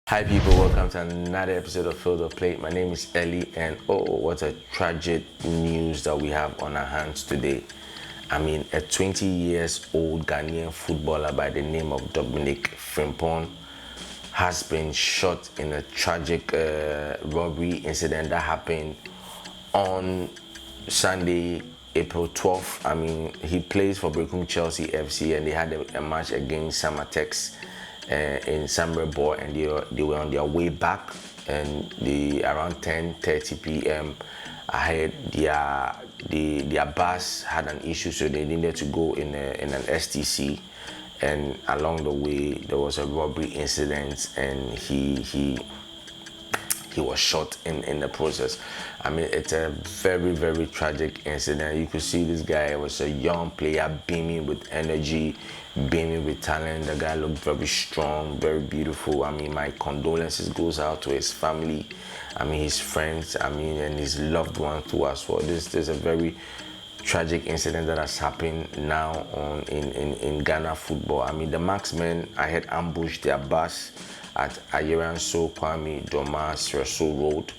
Hi people, welcome to another episode of Field of Play. My name is Ellie and what a tragic news that we have on our hands today. I mean, a 20 years old Ghanaian footballer by the name of Dominic Frimpong has been shot in a tragic robbery incident that happened on Sunday, April 12th. I mean, he plays for Brekum Chelsea FC and they had a match against Samatex in Samrebor, and they were on their way back, and around 10:30 p.m. I heard their bus had an issue, so they needed to go in an STC, and along the way there was a robbery incident, and he was shot in the process. I mean, it's a very, very tragic incident. You could see this guy was a young player, beaming with energy, beaming with talent. The guy looked very strong, very beautiful. I mean, my condolences goes out to his family, I mean, his friends, I mean, and his loved ones too as well. This is a very tragic incident that has happened now in Ghana football. I mean, the marksmen, I had ambushed their bus at Ayeranso Kwame Doma Sreso Road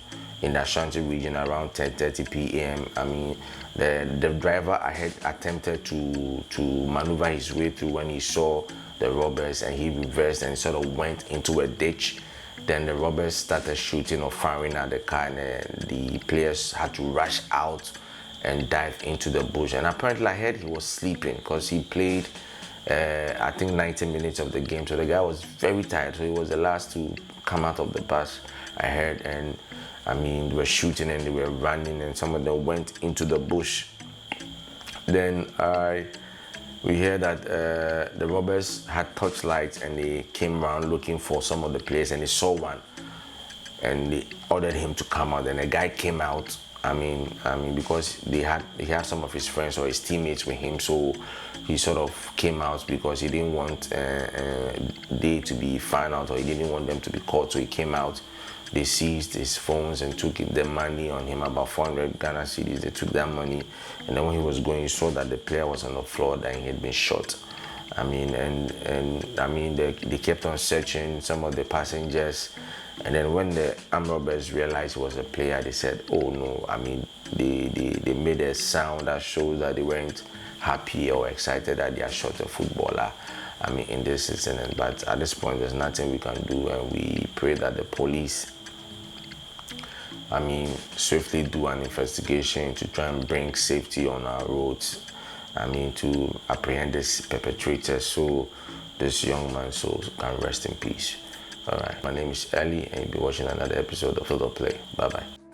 in the Ashanti region around 10:30 p.m. I mean, the driver I had attempted to maneuver his way through when he saw the robbers, and he reversed and sort of went into a ditch. Then the robbers started shooting or firing at the car, and the players had to rush out and dive into the bush. And apparently I heard he was sleeping because he played I think 90 minutes of the game, so the guy was very tired, so he was the last to come out of the bus, I heard. And I mean, they were shooting and they were running, and some of them went into the bush. Then we heard that the robbers had torchlights and they came around looking for some of the players, and they saw one and they ordered him to come out. And the guy came out. I mean, because he had some of his friends or his teammates with him, so he sort of came out because he didn't want they to be found out, or he didn't want them to be caught. So he came out. They seized his phones and took the money on him, about 400 Ghana cedis. They took that money, and then when he was going, he saw that the player was on the floor, that he had been shot. I mean, and I mean, they kept on searching some of the passengers. And then when the armed robbers realized he was a player, they said, oh no, I mean, they made a sound that shows that they weren't happy or excited that they had shot a footballer, I mean, in this incident. But at this point, there's nothing we can do, and we pray that the police, I mean, swiftly do an investigation to try and bring safety on our roads, I mean, to apprehend this perpetrator, so this young man so can rest in peace. All right, my name is Ellie, and you'll be watching another episode of Field of Play. Bye-bye.